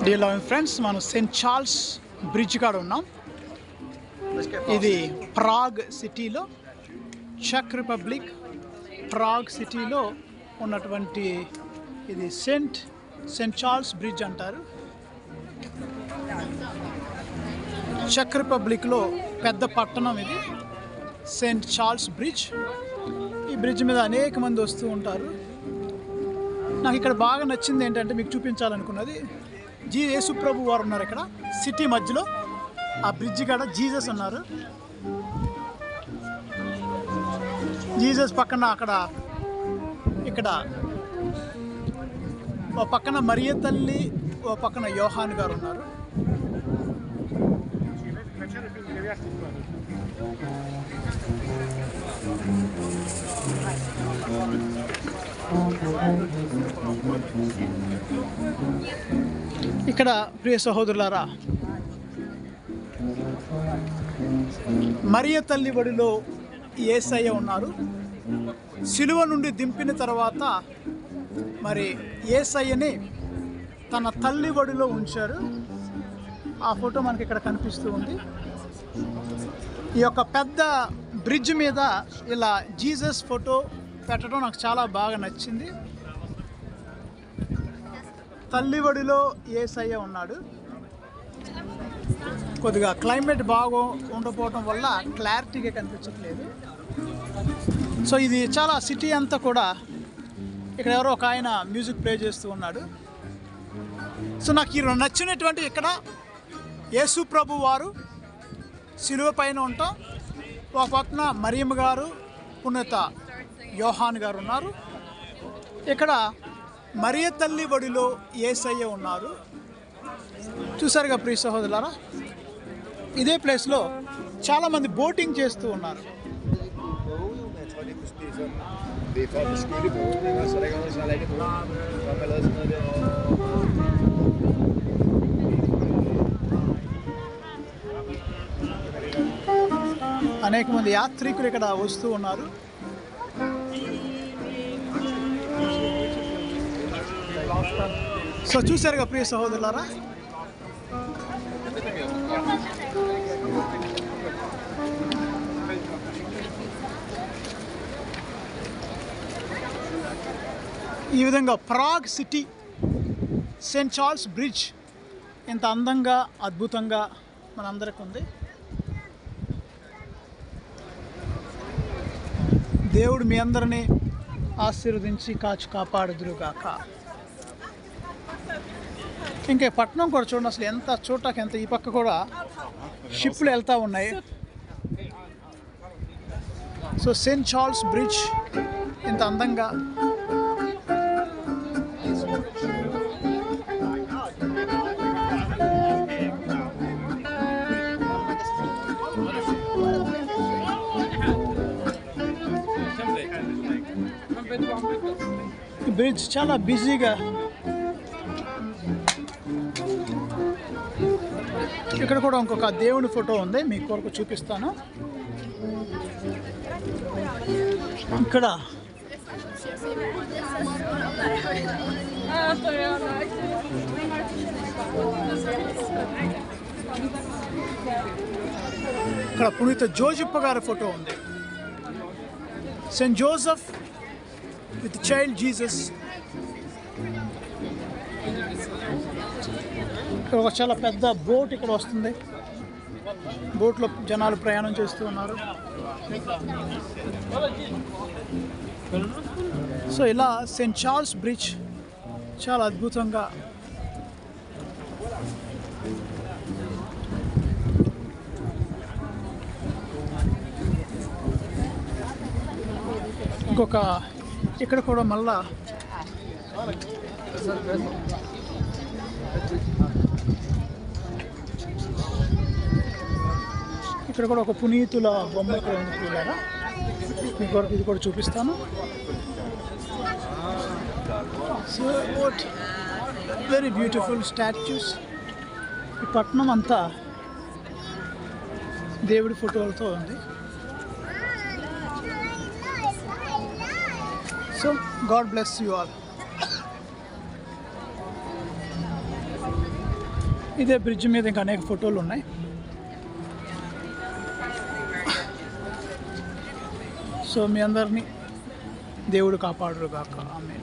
Dear love friends, మనం Saint Charles bridge కాడ ఉన్నాం. ఇది ప్రాగ్ సిటీలో, చెక్ రిపబ్లిక్ ప్రాగ్ సిటీలో ఉన్నటువంటి ఇది సెయింట్ చార్ల్స్ బ్రిడ్జ్ అంటారు. చెక్ రిపబ్లిక్లో పెద్ద పట్టణం ఇది సెయింట్ చార్ల్స్ బ్రిడ్జ్. ఈ బ్రిడ్జ్ మీద అనేక మంది వస్తూ ఉంటారు. నాకు ఇక్కడ బాగా నచ్చింది ఏంటంటే, మీకు చూపించాలనుకున్నది, యేసు ప్రభు వారు ఉన్నారు ఇక్కడ సిటీ మధ్యలో. ఆ బ్రిడ్జ్ కాడ జీసస్ ఉన్నారు. జీసస్ పక్కన ఇక్కడ ఓ పక్కన మరియ తల్లి, ఓ పక్కన యోహాన్ గారు ఉన్నారు. ఇక్కడ ప్రియ సహోదరులారా, మరియ తల్లి ఒడిలో యేసయ్య ఉన్నారు. సిలువ నుండి దింపిన తర్వాత మరి యేసయ్యని తన తల్లి ఒడిలో ఉంచారు. ఆ ఫోటో మనకి ఇక్కడ కనిపిస్తూ ఉంది. ఈ యొక్క పెద్ద బ్రిడ్జ్ మీద ఇలా జీసస్ ఫోటో పెట్టడం నాకు చాలా బాగా నచ్చింది. తల్లి ఒడిలో యేసయ్య ఉన్నాడు. కొద్దిగా క్లైమేట్ బాగా ఉండకపోవడం వల్ల క్లారిటీగా కనిపించట్లేదు. సో ఇది చాలా సిటీ అంతా కూడా, ఇక్కడ ఎవరో ఒక ఆయన మ్యూజిక్ ప్లే చేస్తూ ఉన్నాడు. సో నాకు ఈ నచ్చినటువంటి, ఇక్కడ యేసు ప్రభు వారు సిలువ పైన ఉంటాం, ఒక పక్కన మరియమ్మ గారు, పునీత యోహాన్ గారు ఉన్నారు. ఇక్కడ మరియ తల్లి ఒడిలో యేసయ్య ఉన్నారు. చూసారుగా ప్రియ సహోదరులారా, ఇదే ప్లేస్లో చాలామంది బోటింగ్ చేస్తూ ఉన్నారు. అనేక మంది యాత్రికులు ఇక్కడ వస్తూ ఉన్నారు. సో చూసారుగా ప్రియ సహోదరులారా, ఈ విధంగా Prague city, Saint Charles bridge ఇంత అందంగా, అద్భుతంగా మనందరికీ ఉంది. దేవుడు మీ అందరినీ ఆశీర్వదించి కాచి కాపాడుదురుగాక. ఇంకా పట్టణం కూడా చూడండి, అసలు ఎంత చూడటానికి ఎంత. ఈ పక్క కూడా షిప్లు వెళ్తూ ఉన్నాయి. సో సెయింట్ చార్ల్స్ బ్రిడ్జ్ ఇంత అందంగా, ఈ బ్రిడ్జ్ చాలా బిజీగా. ఇక్కడ కూడా ఇంకొక దేవుని ఫోటో ఉంది, మీ కొరకు చూపిస్తాను. ఇక్కడ పునీత జోజప్ప గారి ఫోటో ఉంది. Saint Joseph with child Jesus. ఇక్కడ ఒక చాలా పెద్ద బోట్ ఇక్కడ వస్తుంది. బోట్లో జనాలు ప్రయాణం చేస్తూ ఉన్నారు. సో ఇలా సెయింట్ చార్ల్స్ బ్రిడ్జ్ చాలా అద్భుతంగా, ఇంకొక ఇక్కడ కూడా మళ్ళా ఇక్కడ కూడా ఒక పునీతుల బొమ్మ ఇక్కడ ఉంది చూడారా, మీ కొరకు ఇది కూడా చూపిస్తాను. So what very beautiful statues. ఈ పట్టణం అంతా దేవుడి ఫోటోలతో ఉంది. So God bless you all. ఇదే బ్రిడ్జ్ మీద ఇంకా అనేక ఫోటోలు ఉన్నాయి. సో మీ అందరినీ దేవుడు కాపాడుగాక. ఆమె